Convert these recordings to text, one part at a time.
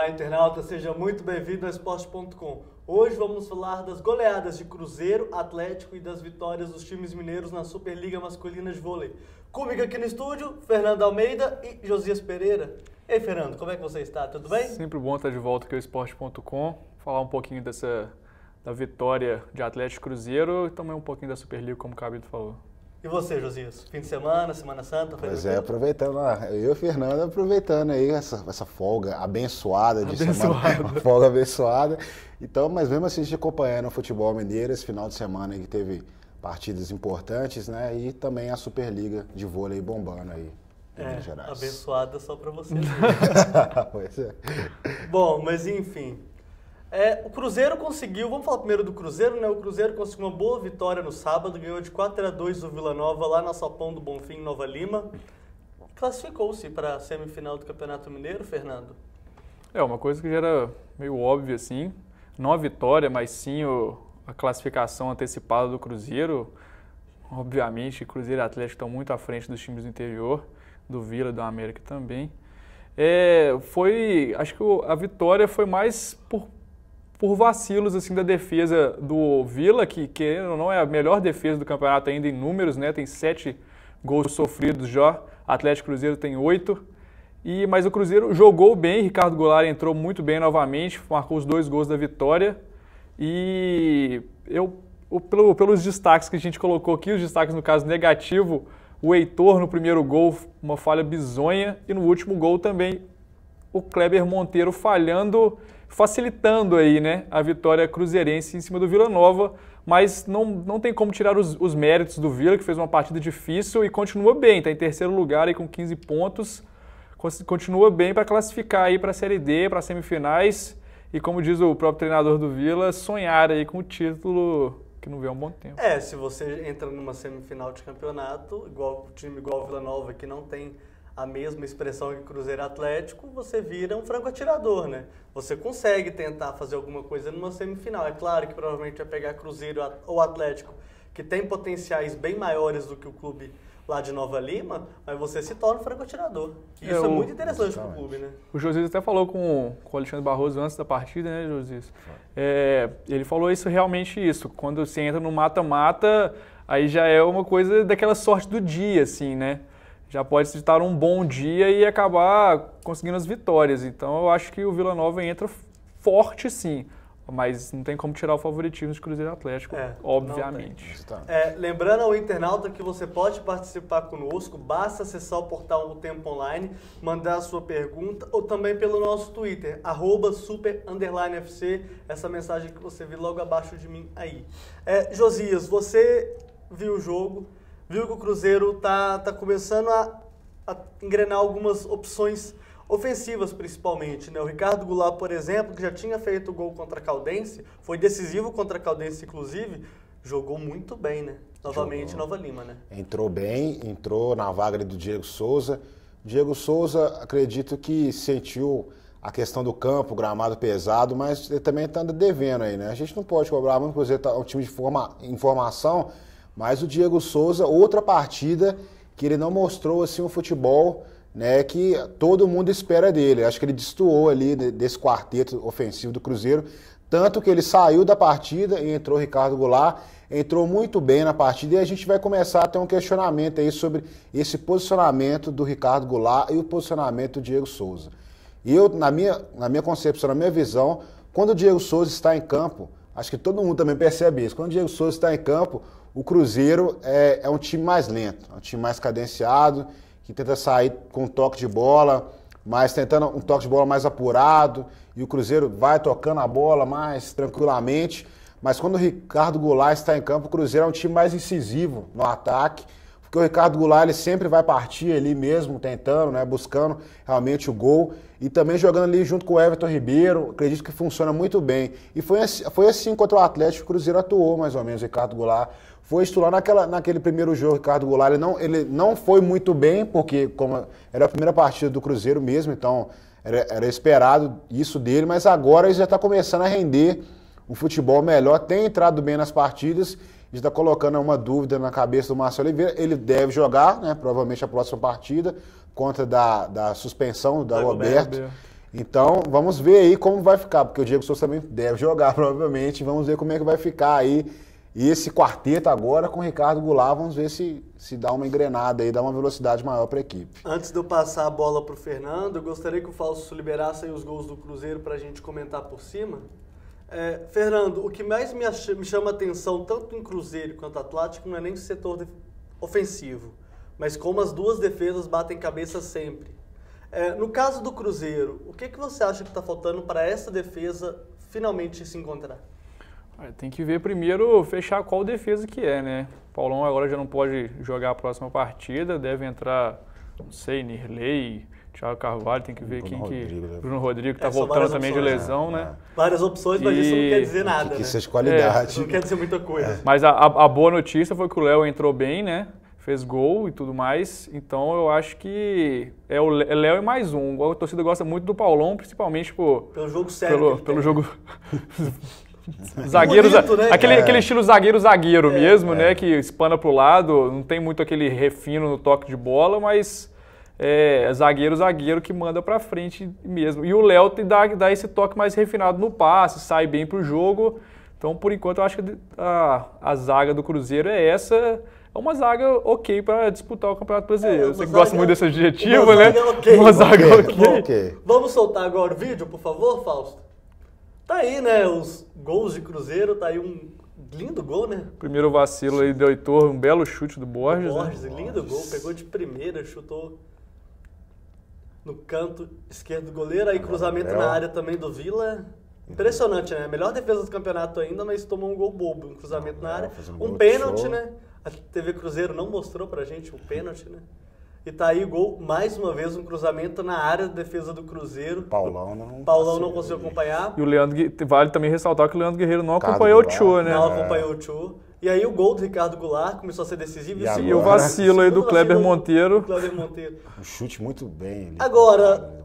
Olá, internauta, seja muito bem-vindo ao Esporte.com. Hoje vamos falar das goleadas de Cruzeiro, Atlético e das vitórias dos times mineiros na Superliga Masculina de Vôlei. Comigo aqui no estúdio, Fernando Almeida e Josias Pereira. Ei, Fernando, como é que você está? Tudo bem? Sempre bom estar de volta aqui ao Esporte.com, falar um pouquinho da vitória de Atlético e Cruzeiro e também um pouquinho da Superliga, como o Cabito falou. E você, Josias? Fim de semana, Semana Santa? Pois é, aproveitando, eu e o Fernando aproveitando aí essa folga abençoada de semana, uma folga abençoada. Então, mas mesmo assim, a gente acompanhando o futebol mineiro esse final de semana aí que teve partidas importantes, né? E também a Superliga de vôlei bombando aí em Minas Gerais. Abençoada só pra você. Pois é. Bom, mas enfim. O Cruzeiro conseguiu, vamos falar primeiro do Cruzeiro, né? O Cruzeiro conseguiu uma boa vitória no sábado, ganhou de 4-2 do Vila Nova lá na Salpão do Bonfim, Nova Lima. Classificou-se para a semifinal do Campeonato Mineiro, Fernando? Uma coisa que já era meio óbvia, assim. Não a vitória, mas sim a classificação antecipada do Cruzeiro. Obviamente, Cruzeiro e Atlético estão muito à frente dos times do interior, do Vila e do América também. Acho que a vitória foi mais por vacilos assim, da defesa do Vila, que não é a melhor defesa do campeonato ainda em números, né? Tem 7 gols sofridos já, Atlético e Cruzeiro tem 8. Mas o Cruzeiro jogou bem, Ricardo Goulart entrou muito bem novamente, marcou os 2 gols da vitória. E pelos destaques que a gente colocou aqui, os destaques no caso negativo, o Heitor no primeiro gol, uma falha bizonha, e no último gol também o Kleber Monteiro falhando, facilitando aí, né, a vitória cruzeirense em cima do Vila Nova, mas não tem como tirar os méritos do Vila, que fez uma partida difícil e continua bem, está em terceiro lugar aí com 15 pontos, continua bem para classificar aí para a Série D, para as semifinais, e como diz o próprio treinador do Vila, sonhar aí com o título que não vê há um bom tempo. Se você entra numa semifinal de campeonato, igual o Vila Nova, que não tem a mesma expressão que Cruzeiro Atlético, você vira um franco atirador, né? Você consegue tentar fazer alguma coisa numa semifinal. É claro que provavelmente vai pegar Cruzeiro ou Atlético, que tem potenciais bem maiores do que o clube lá de Nova Lima, mas você se torna um franco atirador. E isso é muito interessante para o clube, né? O Josias até falou com o Alexandre Barroso antes da partida, né, Josias? Ele falou realmente isso. Quando você entra no mata-mata, aí já é uma coisa daquela sorte do dia, assim, né? Já pode se estar um bom dia e acabar conseguindo as vitórias. Então eu acho que o Vila Nova entra forte, sim. Mas não tem como tirar o favoritismo de Cruzeiro Atlético, obviamente. Lembrando ao internauta que você pode participar conosco, basta acessar o portal O Tempo Online, mandar a sua pergunta, ou também pelo nosso Twitter, @super_FC, essa mensagem que você viu logo abaixo de mim aí. Josias, você viu o jogo, viu que o Cruzeiro tá começando a engrenar algumas opções ofensivas principalmente, né? O Ricardo Goulart, por exemplo, que já tinha feito gol contra a Caldense, foi decisivo contra a Caldense, inclusive, jogou muito bem, né? Novamente, Nova Lima, né? Entrou bem, entrou na vaga do Diego Souza. Diego Souza, acredito que sentiu a questão do campo, o gramado pesado, mas ele também está devendo aí, né? A gente não pode cobrar muito, porque é um time em formação, mas o Diego Souza, outra partida que ele não mostrou assim um futebol, né, que todo mundo espera dele. Acho que ele destoou ali desse quarteto ofensivo do Cruzeiro, tanto que ele saiu da partida e entrou o Ricardo Goulart, entrou muito bem na partida, e a gente vai começar a ter um questionamento aí sobre esse posicionamento do Ricardo Goulart e o posicionamento do Diego Souza. E eu, na minha concepção, na minha visão, quando o Diego Souza está em campo, acho que todo mundo também percebe isso, quando o Diego Souza está em campo, o Cruzeiro é um time mais lento, é um time mais cadenciado, que tenta sair com um toque de bola, mas tentando um toque de bola mais apurado, e o Cruzeiro vai tocando a bola mais tranquilamente. Mas quando o Ricardo Goulart está em campo, o Cruzeiro é um time mais incisivo no ataque, porque o Ricardo Goulart ele sempre vai partir ali mesmo, tentando, né, buscando realmente o gol, e também jogando ali junto com o Everton Ribeiro, acredito que funciona muito bem. E foi assim contra o Atlético, o Cruzeiro atuou mais ou menos, o Ricardo Goulart. Foi titular naquele primeiro jogo, Ricardo Goulart, ele não foi muito bem, porque como era a primeira partida do Cruzeiro mesmo, então era esperado isso dele, mas agora ele já está começando a render um futebol melhor, tem entrado bem nas partidas, e está colocando uma dúvida na cabeça do Marcelo Oliveira. Ele deve jogar, né, provavelmente a próxima partida, contra da suspensão da Roberto. Então, vamos ver aí como vai ficar, porque o Diego Souza também deve jogar, provavelmente. Vamos ver como é que vai ficar aí. E esse quarteto agora com o Ricardo Goulart, vamos ver se dá uma engrenada aí, dá uma velocidade maior para a equipe. Antes de eu passar a bola para o Fernando, eu gostaria que o Fausto liberasse aí os gols do Cruzeiro para a gente comentar por cima. Fernando, o que mais me chama atenção, tanto em Cruzeiro quanto Atlético, não é nem o setor ofensivo, mas como as duas defesas batem cabeça sempre. No caso do Cruzeiro, o que você acha que está faltando para essa defesa finalmente se encontrar? Tem que ver primeiro, fechar qual defesa que é, né? Paulão agora já não pode jogar a próxima partida, deve entrar, não sei, Nirley, Thiago Carvalho, tem que ver quem que... Bruno Rodrigo, que tá voltando também de lesão, né? Várias opções, mas isso não quer dizer nada, que né? seja qualidade. Não quer dizer muita coisa. Mas a boa notícia foi que o Léo entrou bem, né? Fez gol e tudo mais, então eu acho que é o Léo e mais um. A torcida gosta muito do Paulão, principalmente pelo jogo sério. Pelo jogo... Zagueiro, bonito, né? Aquele estilo zagueiro mesmo, né? Que espana pro lado, não tem muito aquele refino no toque de bola, mas é zagueiro que manda pra frente mesmo. E o Léo dá esse toque mais refinado no passe, sai bem pro jogo. Então, por enquanto, eu acho que a zaga do Cruzeiro é essa. É uma zaga ok para disputar o Campeonato Brasileiro. Você que gosta muito desse adjetivo, né? Uma zaga ok. Vamos soltar agora o vídeo, por favor, Fausto? Tá aí, né? Os gols de Cruzeiro, tá aí um lindo gol, né? Primeiro vacilo aí do Heitor, um belo chute do Borges. Lindo gol, pegou de primeira, chutou no canto esquerdo do goleiro, aí cruzamento na área também do Vila. Impressionante, né? Melhor defesa do campeonato ainda, mas tomou um gol bobo, um cruzamento na área. Um pênalti, né? A TV Cruzeiro não mostrou pra gente o pênalti, né? E tá aí o gol, mais uma vez, um cruzamento na área de defesa do Cruzeiro. Paulão não conseguiu acompanhar. E o Leandro, vale também ressaltar que o Leandro Guerreiro não acompanhou o Tchô, né? Não acompanhou o Tchô. E aí o gol do Ricardo Goulart começou a ser decisivo. E o vacilo aí do Kleber Monteiro. Um chute muito bem. Ali, agora,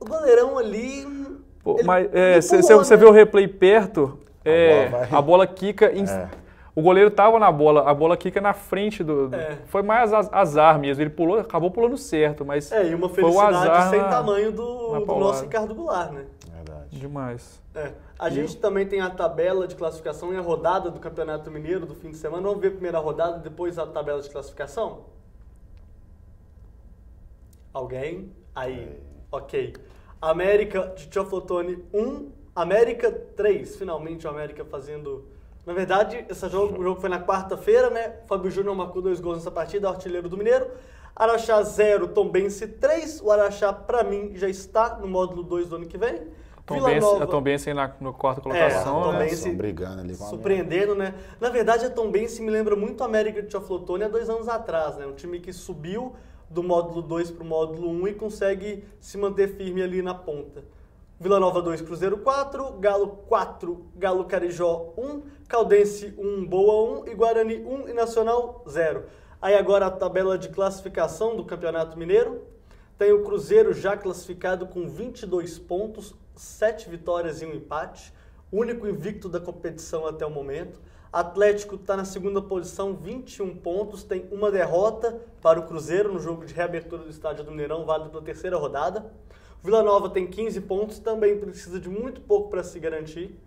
o goleirão ali... Mas você vê o replay perto, a bola quica... O goleiro estava na bola, a bola quica na frente do... Foi mais azar mesmo, ele acabou pulando certo, mas e uma felicidade sem tamanho do nosso Ricardo Goulart, né? Verdade. Demais. A gente também tem a tabela de classificação e a rodada do Campeonato Mineiro do fim de semana. Vamos ver a primeira rodada, depois a tabela de classificação? Alguém? Aí, ok. América de Teoflotone 1, América 3. Finalmente o América fazendo... Na verdade, o jogo foi na quarta-feira, né? Fábio Júnior marcou 2 gols nessa partida, artilheiro do Mineiro. Araxá 0, Tombense 3. O Araxá, pra mim, já está no módulo 2 do ano que vem. A Tombense aí na quarta colocação, a Tombense brigando ali com surpreendendo, né? Na verdade, a Tombense me lembra muito a América de Teoflotone há 2 anos atrás, né? Um time que subiu do módulo 2 para o módulo 1 e consegue se manter firme ali na ponta. Vila Nova 2, Cruzeiro 4, Galo 4, Galo Carijó 1, Caldense 1, Boa 1 e Guarani 1 e Nacional 0. Aí agora a tabela de classificação do Campeonato Mineiro. Tem o Cruzeiro já classificado com 22 pontos, 7 vitórias e 1 empate, único invicto da competição até o momento. Atlético está na segunda posição, 21 pontos, tem uma derrota para o Cruzeiro no jogo de reabertura do Estádio do Mineirão, válido pela terceira rodada. Vila Nova tem 15 pontos, também precisa de muito pouco para se garantir.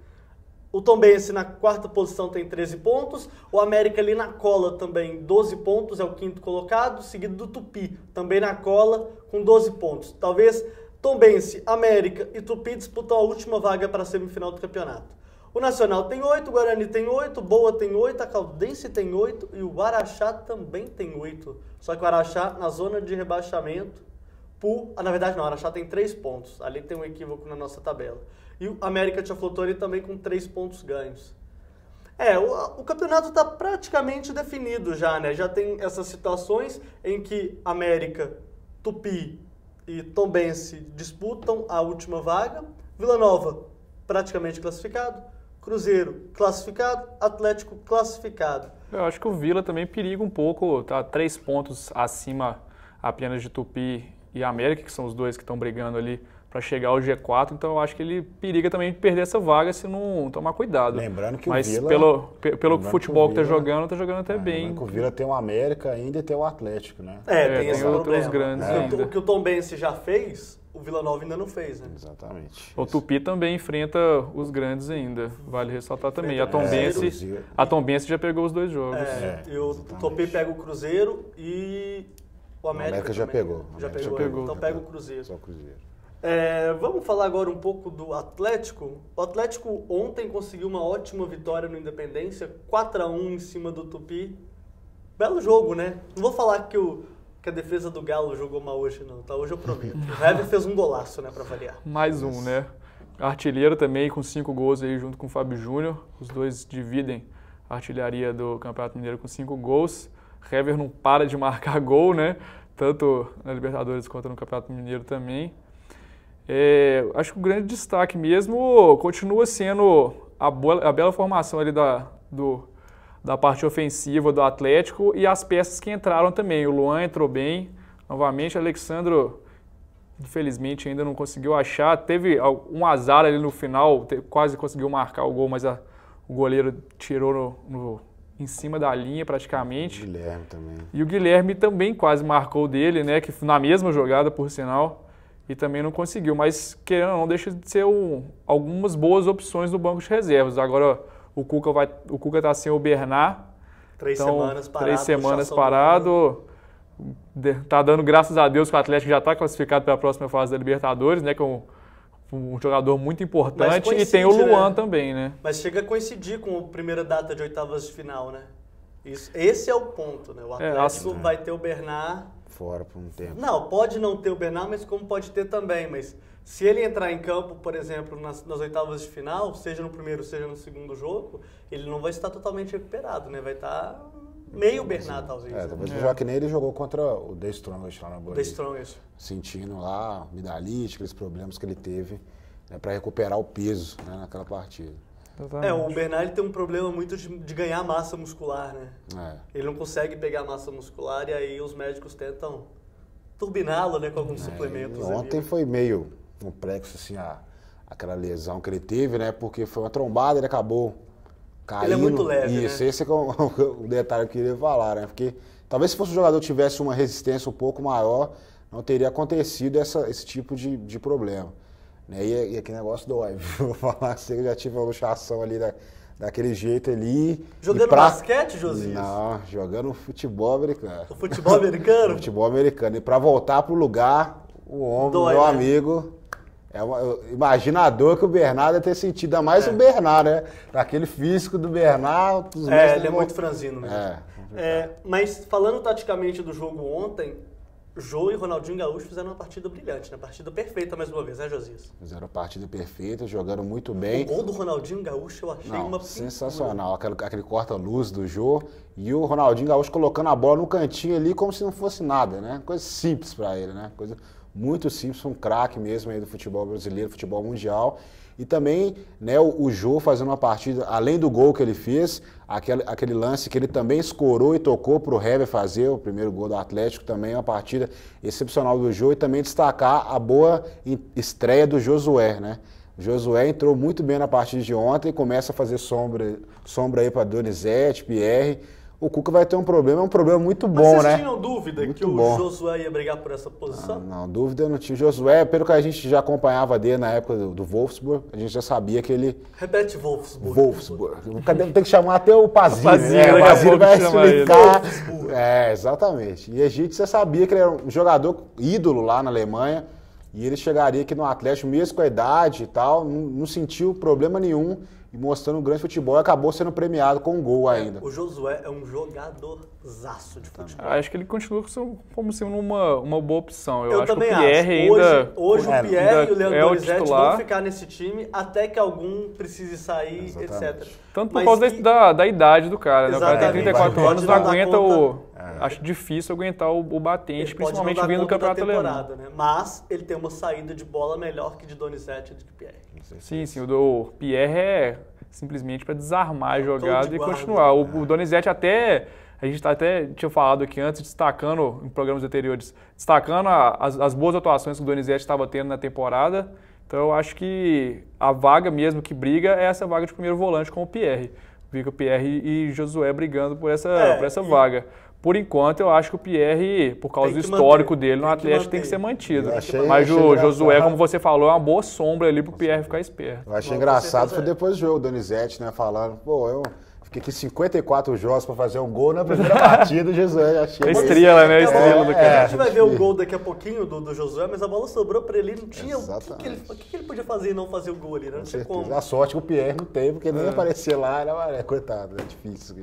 O Tombense na quarta posição tem 13 pontos. O América ali na cola também, 12 pontos, é o quinto colocado, seguido do Tupi, também na cola, com 12 pontos. Talvez Tombense, América e Tupi disputam a última vaga para a semifinal do campeonato. O Nacional tem 8, o Guarani tem 8, Boa tem 8, a Caldense tem 8 e o Araxá também tem 8. Só que o Araxá na zona de rebaixamento. Na verdade não, o Araxá tem 3 pontos, ali tem um equívoco na nossa tabela. E o América Teoflotone também com 3 pontos ganhos. O campeonato está praticamente definido já, né? Já tem essas situações em que América, Tupi e Tombense disputam a última vaga. Vila Nova praticamente classificado, Cruzeiro classificado, Atlético classificado. Eu acho que o Vila também periga um pouco, tá 3 pontos acima apenas de Tupi e América, que são os dois que estão brigando ali para chegar ao G4, então eu acho que ele periga também perder essa vaga se não tomar cuidado. Lembrando que Mas o Vila... pelo futebol que está jogando até bem. Lembrando que o Vila tem o América ainda e tem o Atlético, né? Tem esse outros problema. grandes ainda. O que o Tombense já fez, o Vila Nova ainda não fez, né? Exatamente. O Tupi também enfrenta os grandes ainda, vale ressaltar também. E a Cruzeiro. Tombense já pegou os 2 jogos. E o Tupi pega o Cruzeiro e o América já também. pegou. Já pegou. Então pega o Cruzeiro. Só o Cruzeiro. Vamos falar agora um pouco do Atlético. O Atlético ontem conseguiu uma ótima vitória no Independência, 4-1 em cima do Tupi. Belo jogo, né? Não vou falar que a defesa do Galo jogou mal hoje, não, tá? Hoje eu prometo. O Hever fez um golaço, né, pra variar. Mais um, né? Artilheiro também com 5 gols aí junto com o Fábio Júnior. Os dois dividem a artilharia do Campeonato Mineiro com 5 gols. Hever não para de marcar gol, né? Tanto na Libertadores quanto no Campeonato Mineiro também. Acho que o grande destaque mesmo continua sendo a bela formação ali da parte ofensiva do Atlético e as peças que entraram também. O Luan entrou bem, novamente. O Alexandro, infelizmente, ainda não conseguiu achar. Teve um azar ali no final, quase conseguiu marcar o gol, mas o goleiro tirou em cima da linha praticamente. O Guilherme também. E o Guilherme também quase marcou dele, né? Que na mesma jogada, por sinal. E também não conseguiu, mas querendo ou não, deixa de ser algumas boas opções no banco de reservas. Agora o Cuca está sem o Bernard. 3 então, semanas parado. 3 semanas parado. Tá dando graças a Deus que o Atlético já está classificado para a próxima fase da Libertadores, né? Que é um jogador muito importante. E tem o Luan, né, também, né? Mas chega a coincidir com a primeira data de oitavas de final, né? Esse é o ponto, né? O Atlético vai ter o Bernard fora por um tempo. Não, pode não ter o Bernard, mas como pode ter também. Mas se ele entrar em campo, por exemplo, nas oitavas de final, seja no primeiro, seja no segundo jogo, ele não vai estar totalmente recuperado, né? Vai estar meio Bernard, talvez. Talvez o Joaquim ele jogou contra o The Strongest lá na Bolívia. The Strongest. Sentindo lá, amidalite, aqueles problemas que ele teve, né, para recuperar o peso, né, naquela partida. O Bernard tem um problema muito de ganhar massa muscular, né? Ele não consegue pegar massa muscular e aí os médicos tentam turbiná-lo, né, com alguns suplementos. Ontem foi meio complexo, assim, aquela lesão que ele teve, né? Porque foi uma trombada, ele acabou caindo. Ele é muito leve, Isso, né? Esse é o detalhe que eu queria falar, né? Porque talvez se fosse um jogador que tivesse uma resistência um pouco maior, não teria acontecido esse tipo de problema. E aquele negócio dói, vou falar que eu já tive uma luxação ali daquele jeito ali. Jogando basquete, Josias? Não, jogando futebol americano. O futebol americano? Futebol americano. E pra voltar pro lugar, o homem, meu amigo, imagina a dor que o Bernard deve ter sentido, ainda mais o Bernard, né? Aquele físico do Bernard. Ele é muito franzino mesmo. Mas falando taticamente do jogo ontem, Jô e Ronaldinho Gaúcho fizeram uma partida brilhante, né? Partida perfeita mais uma vez, né, Josias? Fizeram uma partida perfeita, jogando muito bem. O gol do Ronaldinho Gaúcho eu achei uma sensacional. Aquele corta-luz do Jô e o Ronaldinho Gaúcho colocando a bola no cantinho ali como se não fosse nada, né? Coisa simples para ele, né? Coisa muito simples, um craque mesmo aí do futebol brasileiro, futebol mundial. E também, né, o Jô fazendo uma partida, além do gol que ele fez, aquele lance que ele também escorou e tocou para o Hever fazer, o primeiro gol do Atlético, também uma partida excepcional do Jô, e também destacar a boa estreia do Josué, né? O Josué entrou muito bem na partida de ontem, começa a fazer sombra aí para Donizete, Pierre. O Cuca vai ter um problema muito bom, né? Vocês tinham dúvida muito que o Josué ia brigar por essa posição? Não, dúvida eu não tinha. O Josué, pelo que a gente já acompanhava dele na época do Wolfsburg, a gente já sabia que ele... Repete Wolfsburg. Wolfsburg. Tem que chamar até o Pazini, né? O Pazini vai explicar. Exatamente. E a gente já sabia que ele era um jogador ídolo lá na Alemanha, e ele chegaria aqui no Atlético, mesmo com a idade e tal, não sentiu problema nenhum, e mostrando um grande futebol, e acabou sendo premiado com um gol ainda. O Josué é um jogadorzaço de futebol. Acho que ele continua como sendo uma boa opção. Eu acho também que o Pierre ainda... Hoje o Pierre e o Leandro Donizete titular. vão ficar nesse time até que algum precise sair, etc. Tanto por causa da idade do cara, né? O cara tem 34 anos, não aguenta Acho difícil aguentar o batente, principalmente vindo do campeonato alemão. Né? Mas ele tem uma saída de bola melhor que de Donizete e de Pierre. Sim, o do Pierre é simplesmente para desarmar a jogada e continuar. O Donizete até... A gente até tinha falado aqui antes, destacando, em programas anteriores, destacando as boas atuações que o Donizete estava tendo na temporada. Então eu acho que a vaga mesmo que briga é essa vaga de primeiro volante com o Pierre. Fica o Pierre e Josué brigando por essa vaga. Por enquanto, eu acho que o Pierre, por causa do histórico dele no Atlético, tem que ser mantido. Mas o Josué, como você falou, é uma boa sombra ali pro Pierre ficar esperto. Eu achei engraçado, foi depois do jogo, o Donizete, né, falando, pô, eu fiquei aqui 54 jogos para fazer um gol na primeira partida, o Josué já chega. Estrela, né? Estrela do cara. A gente vai ver o gol daqui a pouquinho do Josué, mas a bola sobrou para ele, não tinha o que ele podia fazer e não fazer o gol ali, né? Não tinha como. A sorte que o Pierre não teve, porque nem aparecer lá, né, coitado, é difícil.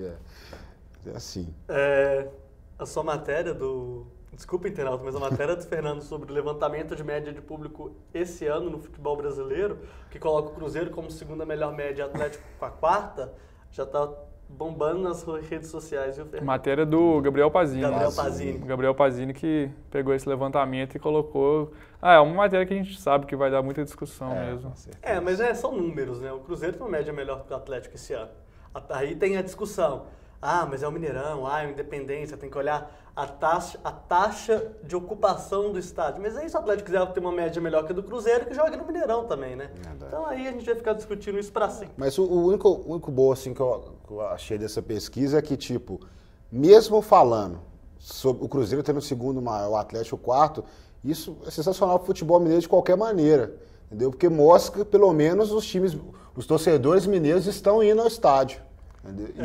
É assim. A sua matéria Desculpa, internauta, mas a matéria do Fernando sobre o levantamento de média de público esse ano no futebol brasileiro, que coloca o Cruzeiro como segunda melhor média, Atlético com a quarta, já está bombando nas redes sociais, viu, Fernando? Matéria do Gabriel Pazini. Gabriel Pazini que pegou esse levantamento e colocou... é uma matéria que a gente sabe que vai dar muita discussão mesmo. Mas são números, né? O Cruzeiro tem uma média melhor que o Atlético esse ano. Aí tem a discussão. Mas é o Mineirão, é o Independência, tem que olhar a taxa de ocupação do estádio. Mas aí se o Atlético quiser ter uma média melhor que a do Cruzeiro, que joga no Mineirão também, né? Então aí a gente vai ficar discutindo isso pra sempre. Mas o único bom assim, que eu achei dessa pesquisa é que, tipo, mesmo falando sobre o Cruzeiro tendo o segundo maior, o Atlético o quarto, isso é sensacional pro futebol mineiro de qualquer maneira, entendeu? Porque mostra que pelo menos os torcedores mineiros estão indo ao estádio.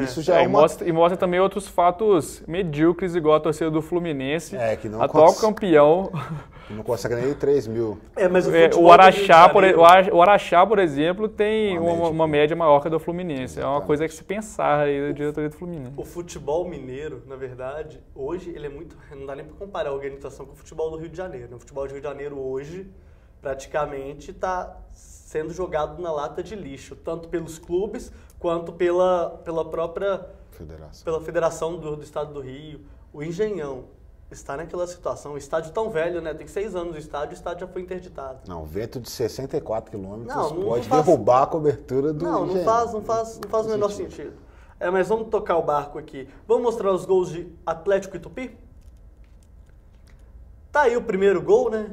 Isso já mostra também outros fatos medíocres, igual a torcida do Fluminense, que não atual campeão. Não consegue nem 3 mil. Mas o Araxá, por exemplo, tem uma média maior que a do Fluminense. É uma coisa que se pensar aí da diretoria do Fluminense. O futebol mineiro, na verdade, hoje ele é muito... Não dá nem para comparar a organização com o futebol do Rio de Janeiro. O futebol do Rio de Janeiro hoje praticamente está sendo jogado na lata de lixo, tanto pelos clubes quanto pela própria federação do estado do Rio. O Engenhão está naquela situação, o estádio tão velho, né? Tem 6 anos o estádio já foi interditado. Não, vento de 64 quilômetros pode derrubar a cobertura do Engenhão. Não faz o menor sentido. Mas vamos tocar o barco aqui. Vamos mostrar os gols de Atlético e Tupi? Tá aí o primeiro gol, né?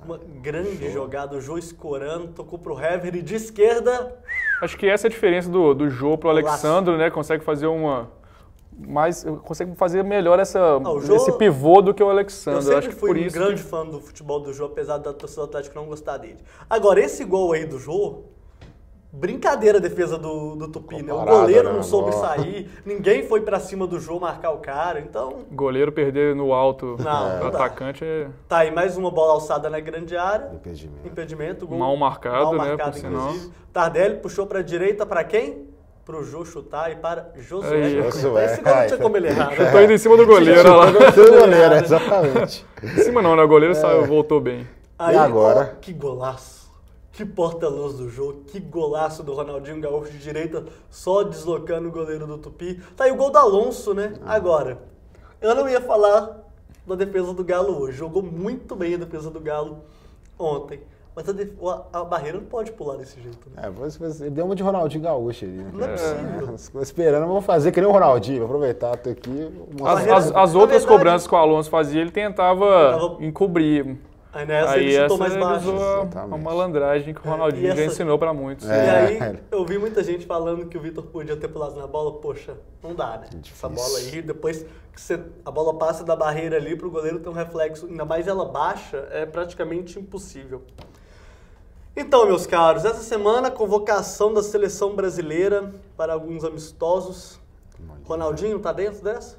Uma grande jogada, o Jô escorando, tocou pro Hever de esquerda. Acho que essa é a diferença do Jô pro Alexandre, né? Consegue fazer melhor esse pivô do que o Alexandre. Eu sempre fui um grande fã do futebol do Jô, apesar da torcida do Atlético não gostar dele. Agora, esse gol aí do Jô, brincadeira a defesa do Tupi, né? O goleiro não soube sair, ninguém foi pra cima do Jô marcar o cara, então... Goleiro perder no alto do atacante é... Tá aí mais uma bola alçada na grande área. Impedimento. Gol mal marcado, né? Por sinal. Tardelli puxou pra direita pra quem? Pro Jô chutar e para Josué. Esse gol não tinha como ele errar. Eu tô indo em cima do goleiro, olha lá. Exatamente. Em cima não, né? O goleiro voltou bem. Aí, e agora? Que golaço. Que porta-luz do jogo, que golaço do Ronaldinho Gaúcho de direita, só deslocando o goleiro do Tupi. Tá aí o gol do Alonso, né? Agora, eu não ia falar da defesa do Galo hoje. Jogou muito bem a defesa do Galo ontem. Mas a barreira não pode pular desse jeito, né? Você deu uma de Ronaldinho Gaúcho ali, né? Não é possível. Ficou esperando, vou fazer que nem o Ronaldinho, vou aproveitar, tô aqui. As outras cobranças que o Alonso fazia, ele tentava encobrir. Aí ele chutou mais baixo. A malandragem que o Ronaldinho já ensinou pra muitos. E aí, eu vi muita gente falando que o Vitor podia ter pulado na bola. Poxa, não dá, né? Essa bola aí, depois que a bola passa da barreira ali pro goleiro ter um reflexo, ainda mais ela baixa, é praticamente impossível. Então, meus caros, essa semana, convocação da seleção brasileira para alguns amistosos. Ronaldinho tá dentro dessa?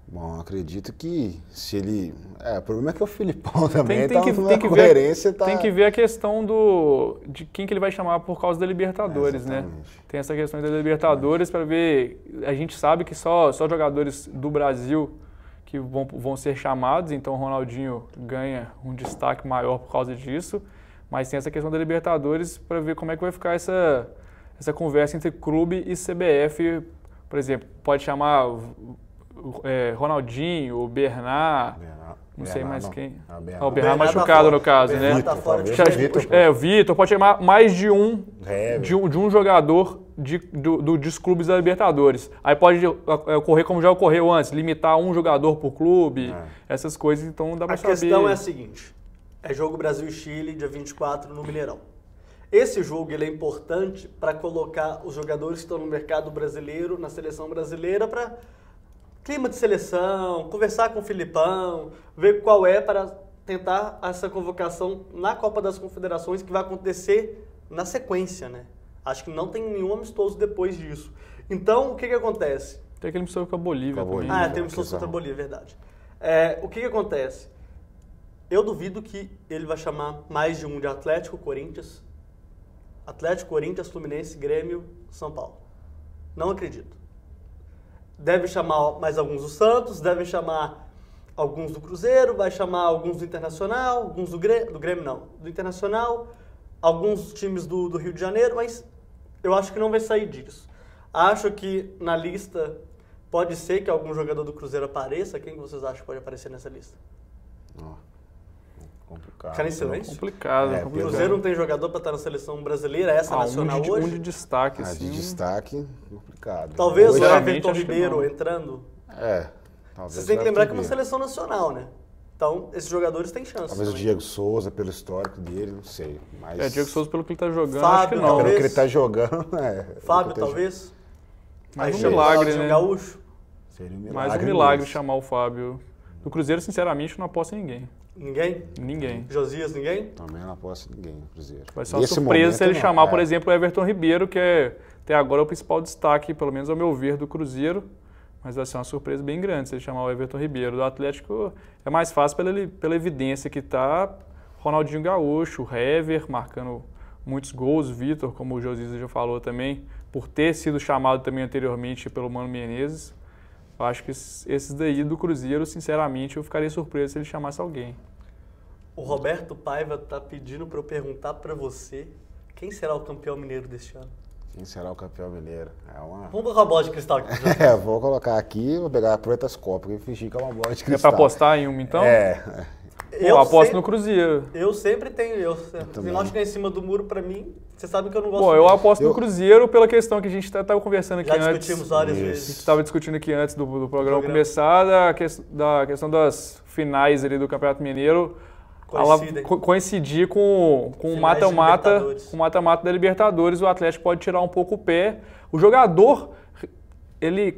Bom, acredito que se ele... o problema é que o Filipão também tem que ver a questão de quem que ele vai chamar por causa da Libertadores, né? Tem essa questão da Libertadores para ver... A gente sabe que só jogadores do Brasil que vão ser chamados, então o Ronaldinho ganha um destaque maior por causa disso. Mas tem essa questão da Libertadores para ver como é que vai ficar essa conversa entre clube e CBF. Por exemplo, pode chamar... Ronaldinho, o Bernard, não sei mais quem. O Bernard machucado no caso, né? O Vitor, pode chamar mais de um jogador dos clubes da Libertadores. Aí pode ocorrer como já ocorreu antes, limitar um jogador por clube, essas coisas, então dá pra saber. A questão é a seguinte, é jogo Brasil e Chile, dia 24 no Mineirão. Esse jogo ele é importante para colocar os jogadores que estão no mercado brasileiro, na seleção brasileira, para clima de seleção, conversar com o Filipão, ver qual é para tentar essa convocação na Copa das Confederações que vai acontecer na sequência, né? Acho que não tem nenhum amistoso depois disso. Então, o que acontece? Tem aquele amistoso com a Bolívia também. Tem um amistoso contra a Bolívia, verdade. O que acontece? Eu duvido que ele vai chamar mais de um de Atlético, Corinthians, Fluminense, Grêmio, São Paulo. Não acredito. Deve chamar mais alguns do Santos, deve chamar alguns do Cruzeiro, vai chamar alguns do Internacional, alguns do Grêmio não, do Internacional, alguns times do Rio de Janeiro, mas eu acho que não vai sair disso. Acho que na lista pode ser que algum jogador do Cruzeiro apareça. Quem vocês acham que pode aparecer nessa lista? Complicado. Ficar em silêncio? Complicado. O Cruzeiro não tem jogador para estar na seleção brasileira, essa nacional hoje? Um de destaque, sim. De destaque, complicado. Talvez hoje, o Everton Ribeiro entrando. Talvez. Vocês têm que lembrar que é uma seleção nacional, né? Então, esses jogadores têm chance. Talvez também. o Diego Souza, pelo histórico dele, não sei. Mas... Diego Souza, pelo que ele tá jogando, Fábio, acho que não. Pelo que ele tá jogando, Fábio, talvez. Mais Aí um milagre, né? Gaúcho. Seria um milagre. Mais um milagre chamar o Fábio. Do Cruzeiro, sinceramente, não aposto em ninguém. Ninguém? Ninguém. Josias, ninguém? Também não aposto em ninguém no Cruzeiro. Vai ser uma surpresa se ele chamar, por exemplo, o Everton Ribeiro, que até agora é o principal destaque, pelo menos ao meu ver, do Cruzeiro. Mas vai ser uma surpresa bem grande se ele chamar o Everton Ribeiro. Do Atlético é mais fácil pela evidência que tá Ronaldinho Gaúcho, o Hever, marcando muitos gols, Vitor, como o Josias já falou também, por ter sido chamado também anteriormente pelo Mano Menezes. Eu acho que esses daí do Cruzeiro, sinceramente, eu ficaria surpreso se ele chamasse alguém. O Roberto Paiva tá pedindo para eu perguntar para você quem será o campeão mineiro deste ano. Quem será o campeão mineiro? Vamos colocar a bola de cristal aqui. Vou colocar aqui, vou pegar a Proetascópio e fingir que é uma bola de cristal. É para apostar em uma, então? Eu aposto no Cruzeiro. Eu sempre tenho. Se não ficar em cima do muro, pra mim, você sabe que eu não gosto. Eu aposto no Cruzeiro pela questão que a gente estava conversando aqui antes. Já discutimos várias vezes. A gente estava discutindo aqui antes do programa começar, da questão das finais ali do Campeonato Mineiro. Coincidir com o mata-mata da Libertadores, o Atlético pode tirar um pouco o pé. O jogador, ele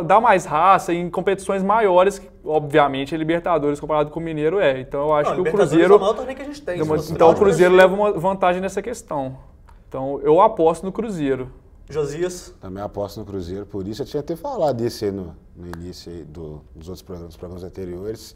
dá mais raça em competições maiores, que, obviamente, a Libertadores comparado com o Mineiro é. Então eu acho que o Cruzeiro... É o maior torneio que a gente tem. Então o Cruzeiro leva uma vantagem nessa questão. Então eu aposto no Cruzeiro. Josias? Também aposto no Cruzeiro, por isso eu tinha até falado disso aí no início aí dos outros programas anteriores.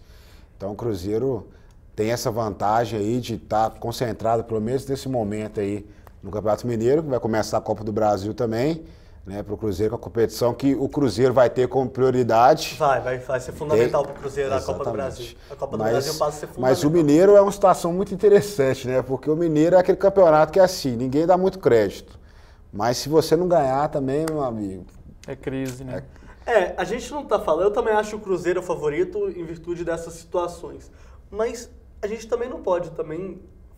Então o Cruzeiro tem essa vantagem aí de estar concentrado, pelo menos nesse momento aí, no Campeonato Mineiro, que vai começar a Copa do Brasil também, né, para o Cruzeiro, com a competição que o Cruzeiro vai ter como prioridade. Vai ser fundamental para o Cruzeiro a Copa do Brasil. A Copa do Brasil passa a ser fundamental. Mas o Mineiro é uma situação muito interessante, né, porque o Mineiro é aquele campeonato que é assim, ninguém dá muito crédito. Mas se você não ganhar também, meu amigo... É crise, né? A gente não está falando, eu também acho o Cruzeiro o favorito em virtude dessas situações. Mas a gente também não pode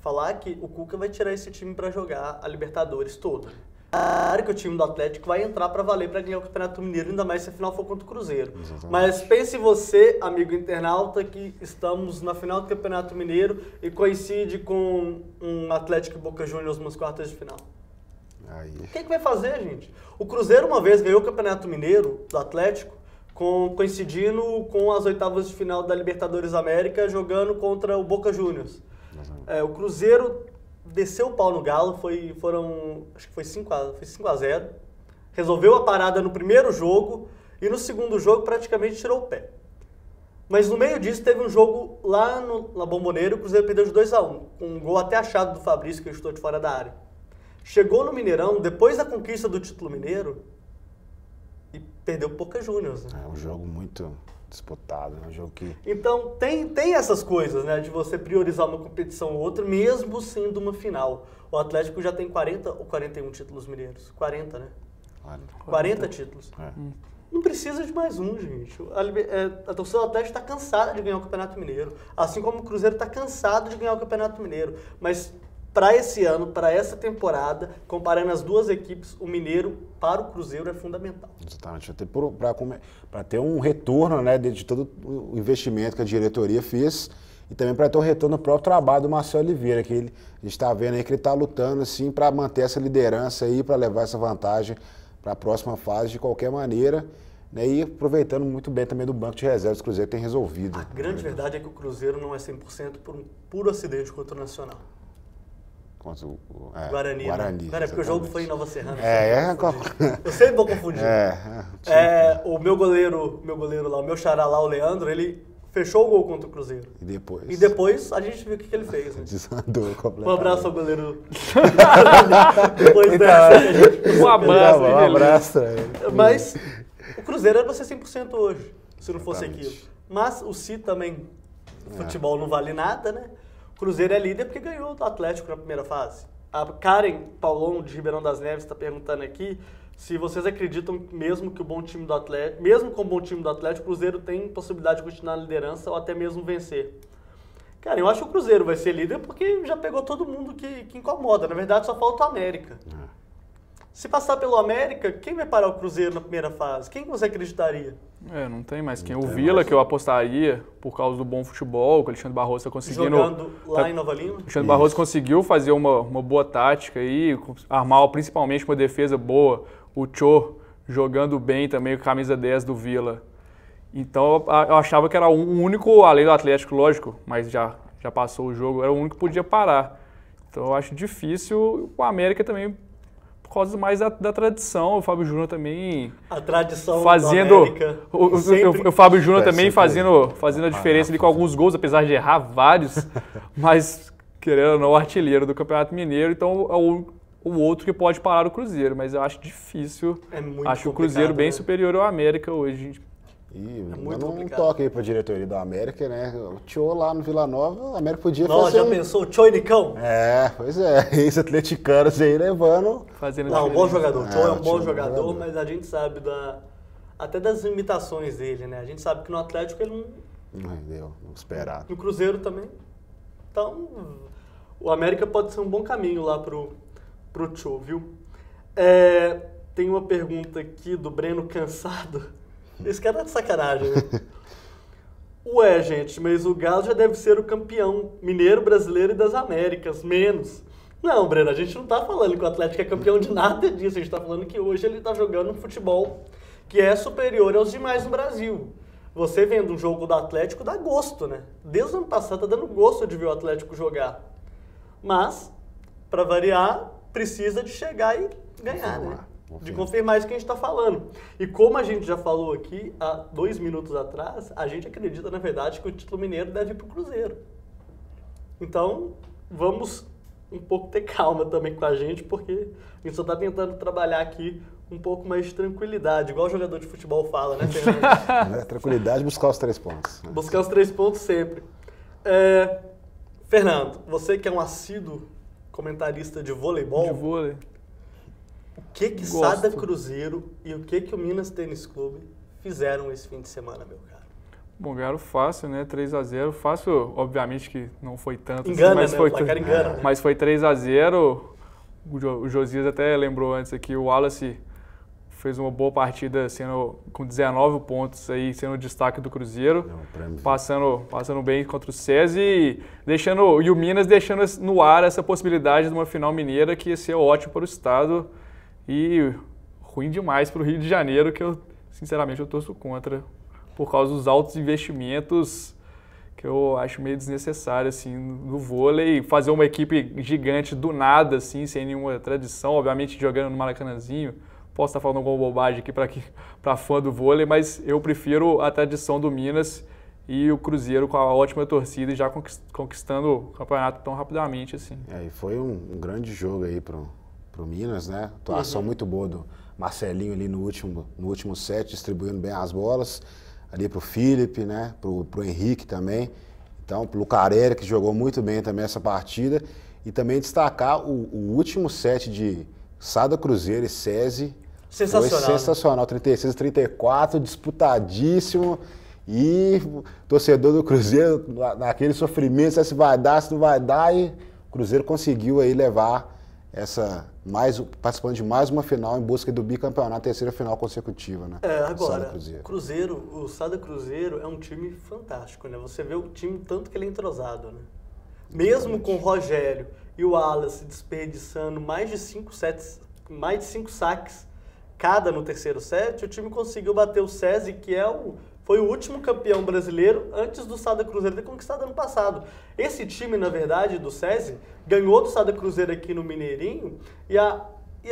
falar que o Cuca vai tirar esse time para jogar a Libertadores toda. Claro que o time do Atlético vai entrar para valer para ganhar o Campeonato Mineiro, ainda mais se a final for contra o Cruzeiro. Exatamente. Mas pense você, amigo internauta, que estamos na final do Campeonato Mineiro e coincide com um Atlético e Boca Juniors nas quartas de final. Aí. O que vai fazer, gente? O Cruzeiro uma vez ganhou o Campeonato Mineiro do Atlético, coincidindo com as oitavas de final da Libertadores América, jogando contra o Boca Juniors. O Cruzeiro desceu o pau no Galo, acho que foi 5-0, resolveu a parada no primeiro jogo e no segundo jogo praticamente tirou o pé. Mas no meio disso teve um jogo lá na Bombonera, o Cruzeiro perdeu de 2-1, com um gol até achado do Fabrício, que chutou de fora da área. Chegou no Mineirão, depois da conquista do título mineiro, e perdeu o Boca Juniors. Né? É um jogo muito disputado, é um jogo que... Então tem essas coisas, né, de você priorizar uma competição ou outra, mesmo sendo uma final. O Atlético já tem 40 ou 41 títulos mineiros. 40, né? 40 títulos. Não precisa de mais um, gente. A torcida do Atlético está cansada de ganhar o Campeonato Mineiro, assim como o Cruzeiro está cansado de ganhar o Campeonato Mineiro. Mas para esse ano, para essa temporada, comparando as duas equipes, o Mineiro para o Cruzeiro é fundamental. Exatamente. Para ter um retorno, né, de todo o investimento que a diretoria fez e também para ter o retorno do próprio trabalho do Marcelo Oliveira, que a gente está vendo aí que ele está lutando assim para manter essa liderança aí, para levar essa vantagem para a próxima fase de qualquer maneira, né, e aproveitando muito bem também do banco de reservas que o Cruzeiro tem resolvido. A grande verdade é que o Cruzeiro não é 100% por um puro acidente contra o Nacional. Contra o Guarani. Guarani. Não, é porque o jogo foi em Nova Serrana. Eu sempre vou confundir. O meu goleiro lá, o meu xará lá, o Leandro, ele fechou o gol contra o Cruzeiro. E depois a gente viu o que ele fez. Né? Desandou completamente. Um abraço ao goleiro. Depois dessa, um abraço. Um abraço. Mas o Cruzeiro era pra ser 100% hoje, se não fosse aquilo. Mas o Si também, futebol não vale nada, né? O Cruzeiro é líder porque ganhou do Atlético na primeira fase. A Karen Paulon, de Ribeirão das Neves, está perguntando aqui se vocês acreditam mesmo que o bom time do Atlético, mesmo com o bom time do Atlético, o Cruzeiro tem possibilidade de continuar na liderança ou até mesmo vencer. Cara, eu acho que o Cruzeiro vai ser líder porque já pegou todo mundo que incomoda. Na verdade, só falta o América. Se passar pelo América, quem vai parar o Cruzeiro na primeira fase? Quem você acreditaria? Não tem mais quem. O Vila, que eu apostaria por causa do bom futebol, que o Alexandre Barroso está conseguindo... Jogando lá em Nova Lima? O Alexandre Barroso conseguiu fazer uma boa tática aí, armar principalmente uma defesa boa. O Cho jogando bem também com a camisa 10 do Vila. Então eu achava que era o único, além do Atlético, lógico, mas já passou o jogo, era o único que podia parar. Então eu acho difícil. O América também, por causa mais da tradição, o Fábio Júnior também... A tradição fazendo, do América. O Fábio Júnior também fazendo a diferença ali com alguns gols, apesar de errar vários, mas querendo ou não, o artilheiro do Campeonato Mineiro, então é o outro que pode parar o Cruzeiro, mas eu acho difícil. Acho o Cruzeiro bem superior ao América hoje. E não toca aí pra diretoria do América, né? O Tio lá no Vila Nova, o América podia fazer... Nossa, já pensou? O Tio e Nicão? Pois é. Esses atleticanos aí levando... Um bom jogador. O Tio é um bom jogador, mas a gente sabe até das limitações dele, né? A gente sabe que no Atlético ele não rendeu, não esperado. No Cruzeiro também. Então, o América pode ser um bom caminho lá pro Tio, viu? Tem uma pergunta aqui do Breno Cansado. Esse cara tá de sacanagem, né? Ué, gente, mas o Galo já deve ser o campeão mineiro, brasileiro e das Américas, menos. Não, Breno, a gente não tá falando que o Atlético é campeão de nada disso. A gente tá falando que hoje ele tá jogando um futebol que é superior aos demais no Brasil. Você vendo um jogo do Atlético dá gosto, né? Desde o ano passado tá dando gosto de ver o Atlético jogar. Mas, para variar, precisa de chegar e ganhar, né? De confirmar isso que a gente está falando. E como a gente já falou aqui há 2 minutos atrás, a gente acredita, na verdade, que o título mineiro deve ir para o Cruzeiro. Então, vamos um pouco ter calma também com a gente, porque a gente só está tentando trabalhar aqui um pouco mais de tranquilidade, igual o jogador de futebol fala, né, Fernando? Tranquilidade, buscar os 3 pontos. Buscar os 3 pontos sempre. Fernando, você que é um assíduo comentarista de voleibol... De vôlei. O que Sada Cruzeiro e o que o Minas Tênis Clube fizeram esse fim de semana, meu cara? Bom, ganharam fácil, né? 3-0. Fácil, obviamente que não foi tanto. Engana, assim, mas né? Engana, né? Mas foi 3-0. O Josias até lembrou antes aqui, o Wallace fez uma boa partida com 19 pontos, aí, sendo o destaque do Cruzeiro. Passando bem contra o SESI e o Minas deixando no ar essa possibilidade de uma final mineira que ia ser ótimo para o estado. E ruim demais para o Rio de Janeiro, que eu, sinceramente, eu torço contra, por causa dos altos investimentos que eu acho meio desnecessário, assim, no vôlei. Fazer uma equipe gigante do nada, assim, sem nenhuma tradição, obviamente jogando no Maracanãzinho. Posso estar falando alguma bobagem aqui para fã do vôlei, mas eu prefiro a tradição do Minas e o Cruzeiro com a ótima torcida e já conquistando o campeonato tão rapidamente, assim. E foi um grande jogo aí pro Minas, né? Atuação muito boa do Marcelinho ali no último set, distribuindo bem as bolas, ali pro Felipe, né? Pro Henrique também. Então, pro Lucarelli, que jogou muito bem também essa partida. E também destacar o último set de Sada Cruzeiro e SESI. Sensacional. Foi sensacional, 36-34, disputadíssimo. E o torcedor do Cruzeiro, naquele sofrimento, se vai dar, se não vai dar, e o Cruzeiro conseguiu aí levar participando de mais uma final em busca do bicampeonato, terceira final consecutiva, né? Agora, o Sada Cruzeiro é um time fantástico, né? Você vê o time tanto que ele é entrosado, né? Mesmo com o Rogério e o Wallace desperdiçando mais de 5 saques cada no terceiro set, o time conseguiu bater o SESI, que foi o último campeão brasileiro antes do Sada Cruzeiro ter conquistado ano passado. Esse time, na verdade, do SESI, ganhou do Sada Cruzeiro aqui no Mineirinho e a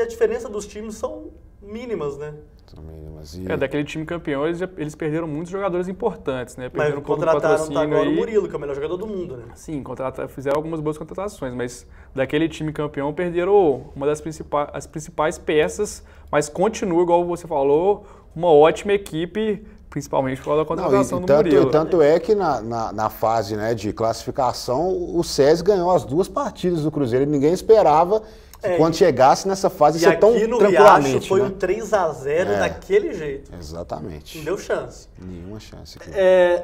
diferença dos times são mínimas, né? São mínimas. Daquele time campeão, eles perderam muitos jogadores importantes, né? Mas contrataram agora o Murilo, que é o melhor jogador do mundo, né? Sim, fizeram algumas boas contratações, mas daquele time campeão perderam uma das principais peças, mas continua, igual você falou, uma ótima equipe, principalmente por causa da contratação do Murilo. Tanto é que na fase, né, de classificação, o SESI ganhou as 2 partidas do Cruzeiro e ninguém esperava que quando chegasse nessa fase ia ser tão tranquilamente. E aqui no Riacho foi um 3-0 daquele jeito. Exatamente. Não deu chance. Nenhuma chance. Aqui.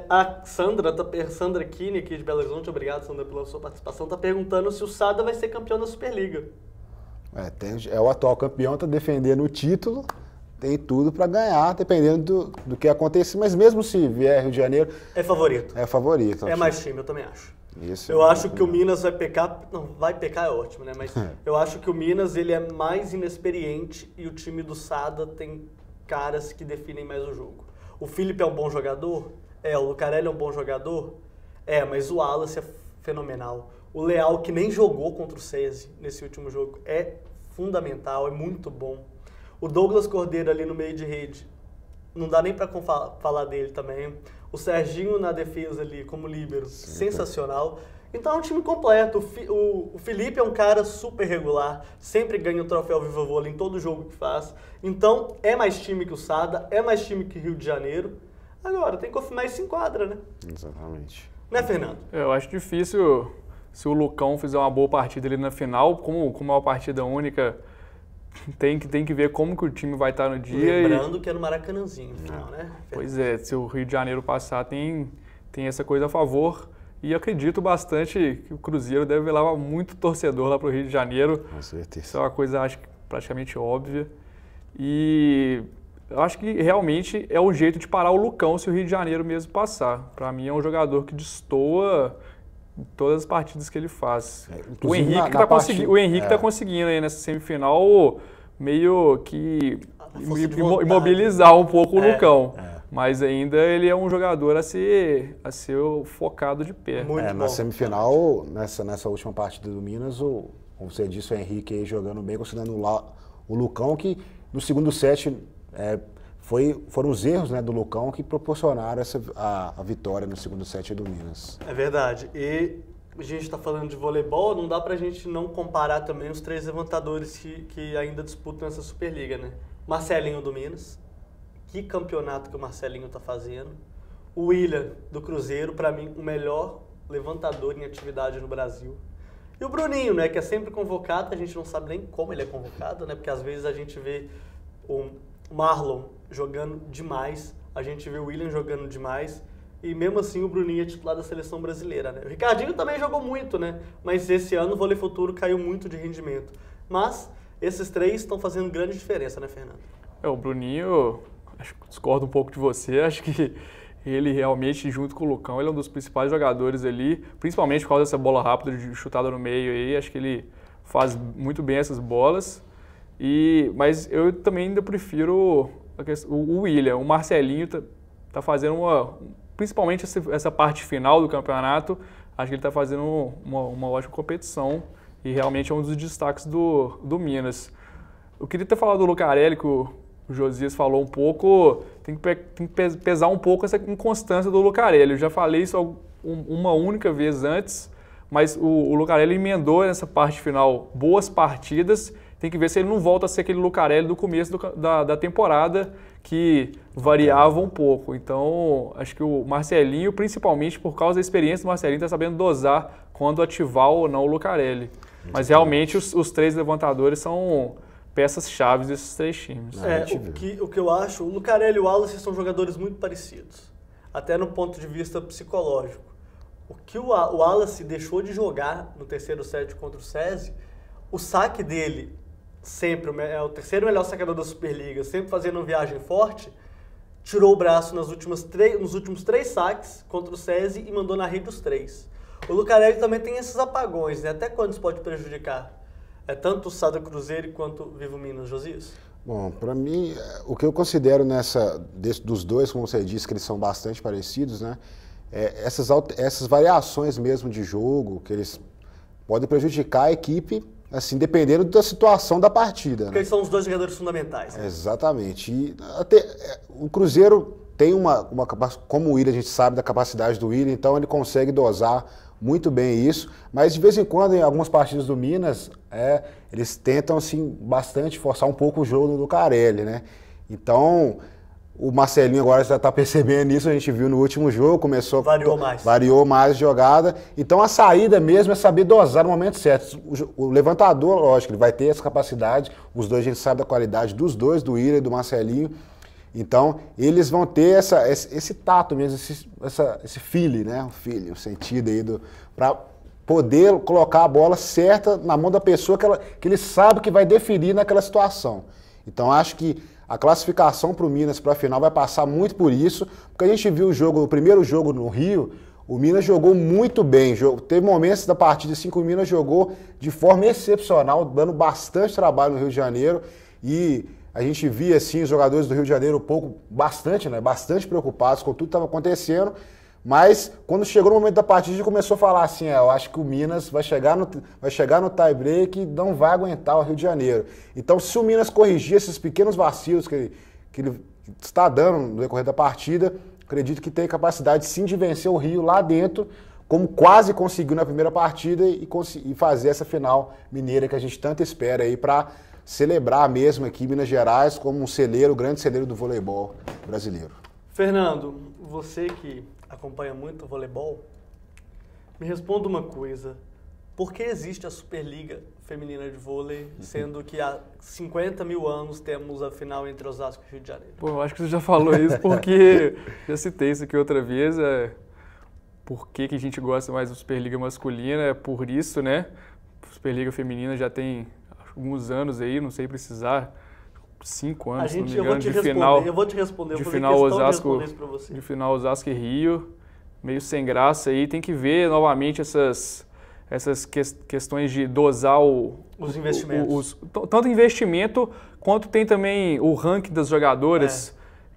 A Sandra Kine, aqui de Belo Horizonte, obrigado, Sandra, pela sua participação, está perguntando se o Sada vai ser campeão da Superliga. É o atual campeão, está defendendo o título. Tem tudo para ganhar, dependendo do que acontecer. Mas mesmo se vier Rio de Janeiro... É favorito. É favorito. É mais time, eu também acho. Isso, eu acho que o Minas vai pecar... Não, vai pecar é ótimo, né? Mas eu acho que o Minas ele é mais inexperiente e o time do Sada tem caras que definem mais o jogo. O Felipe é um bom jogador? O Lucarelli é um bom jogador? Mas o Wallace é fenomenal. O Leal, que nem jogou contra o SESI nesse último jogo, é fundamental, é muito bom. O Douglas Cordeiro ali no meio de rede, não dá nem para falar dele também. O Serginho na defesa ali como líbero, sensacional. Então é um time completo. O Felipe é um cara super regular, sempre ganha o troféu Viva Vôlei em todo jogo que faz. Então é mais time que o Sada, é mais time que Rio de Janeiro. Agora, tem que confirmar isso em quadra, né? Exatamente. Né, Fernando? Eu acho difícil se o Lucão fizer uma boa partida ali na final, como é uma partida única... Tem que ver como que o time vai estar no dia. Lembrando que é no Maracanãzinho, no final, né? Pois é, se o Rio de Janeiro passar, tem essa coisa a favor. E acredito bastante que o Cruzeiro deve levar muito torcedor lá para o Rio de Janeiro. Com certeza. Isso é uma coisa, acho que praticamente óbvia. E eu acho que realmente é o jeito de parar o Lucão se o Rio de Janeiro mesmo passar. Para mim é um jogador que destoa em todas as partidas que ele faz. O Henrique está conseguindo aí nessa semifinal meio que imobilizar um pouco o Lucão. Mas ainda ele é um jogador a ser focado de pé. Na semifinal, nessa última partida do Minas, como você disse, o Henrique aí jogando bem, considerando o Lucão, que no segundo set foram os erros, né, do Lucão que proporcionaram a vitória no segundo set do Minas. É verdade. E a gente está falando de voleibol, não dá pra gente não comparar também os 3 levantadores que ainda disputam essa Superliga, né? Marcelinho do Minas, que campeonato que o Marcelinho está fazendo. O William do Cruzeiro, para mim, o melhor levantador em atividade no Brasil. E o Bruninho, né, que é sempre convocado, a gente não sabe nem como ele é convocado, né? Porque às vezes a gente vê o Marlon jogando demais, a gente vê o William jogando demais, e mesmo assim o Bruninho é titular da seleção brasileira, né? O Ricardinho também jogou muito, né? Mas esse ano o Vôlei Futuro caiu muito de rendimento. Mas esses 3 estão fazendo grande diferença, né, Fernando? O Bruninho, acho que discordo um pouco de você, acho que ele realmente, junto com o Lucão, ele é um dos principais jogadores ali, principalmente por causa dessa bola rápida de chutada no meio aí, acho que ele faz muito bem essas bolas. Mas eu também ainda prefiro o William. O Marcelinho tá fazendo principalmente essa parte final do campeonato, acho que ele está fazendo uma ótima competição e realmente é um dos destaques do Minas. Eu queria ter falado do Lucarelli, que o Josias falou um pouco, tem que pesar um pouco essa inconstância do Lucarelli. Eu já falei isso uma única vez antes, mas o Lucarelli emendou nessa parte final boas partidas. Tem que ver se ele não volta a ser aquele Lucarelli do começo da temporada, que variava um pouco. Então, acho que o Marcelinho, principalmente por causa da experiência do Marcelinho, está sabendo dosar quando ativar ou não o Lucarelli. Mas realmente os 3 levantadores são peças-chave desses 3 times. O que eu acho, o Lucarelli e o Wallace são jogadores muito parecidos, até no ponto de vista psicológico. O que o Wallace deixou de jogar no terceiro set contra o SESI, o saque dele, sempre, é o terceiro melhor sacador da Superliga, sempre fazendo uma viagem forte, tirou o braço nos últimos 3 saques contra o SESI e mandou na rede os 3. O Lucarelli também tem esses apagões, né? Até quando isso pode prejudicar? Tanto o Sada Cruzeiro quanto o Vivo Minas, Josias? Bom, para mim, o que eu considero dos dois, como você disse, que eles são bastante parecidos, né? Essas variações mesmo de jogo, que eles podem prejudicar a equipe, assim, dependendo da situação da partida. Porque eles são os 2 jogadores fundamentais. Né? Exatamente. E o Cruzeiro tem uma capacidade, como o Willian, a gente sabe da capacidade do Willian, então ele consegue dosar muito bem isso, mas de vez em quando, em algumas partidas do Minas, eles tentam, assim, bastante forçar um pouco o jogo do Lucarelli, né? Então, o Marcelinho agora já está percebendo isso, a gente viu no último jogo, variou mais a jogada. Então a saída mesmo é saber dosar no momento certo. O levantador, lógico, ele vai ter essa capacidade, os dois a gente sabe da qualidade dos dois, do Willian e do Marcelinho. Então eles vão ter esse tato mesmo, esse feeling, né? O sentido aí para poder colocar a bola certa na mão da pessoa que ele sabe que vai definir naquela situação. Então acho que a classificação para o Minas para a final vai passar muito por isso, porque a gente viu o primeiro jogo no Rio, o Minas jogou muito bem, teve momentos da partida assim que o Minas jogou de forma excepcional, dando bastante trabalho no Rio de Janeiro, e a gente via assim os jogadores do Rio de Janeiro bastante preocupados com tudo que estava acontecendo, mas quando chegou no momento da partida a gente começou a falar assim, eu acho que o Minas vai chegar no tie-break e não vai aguentar o Rio de Janeiro. Então se o Minas corrigir esses pequenos vacilos que ele está dando no decorrer da partida, acredito que tem capacidade sim de vencer o Rio lá dentro, como quase conseguiu na primeira partida e fazer essa final mineira que a gente tanto espera aí para celebrar mesmo aqui em Minas Gerais como um grande celeiro do voleibol brasileiro. Fernando, você que acompanha muito o voleibol, me responda uma coisa. Por que existe a Superliga Feminina de Vôlei, sendo que há 50 mil anos temos a final entre Osasco e Rio de Janeiro? Pô, eu acho que você já falou isso porque já citei isso aqui outra vez. Por que a gente gosta mais da Superliga masculina? É por isso, né? A Superliga Feminina já tem alguns anos aí, não sei precisar, 5 anos, se não me engano, eu vou te responder. De final Osasco e Rio, meio sem graça aí, tem que ver novamente essas questões de dosar os investimentos. Tanto investimento, quanto tem também o ranking das jogadoras.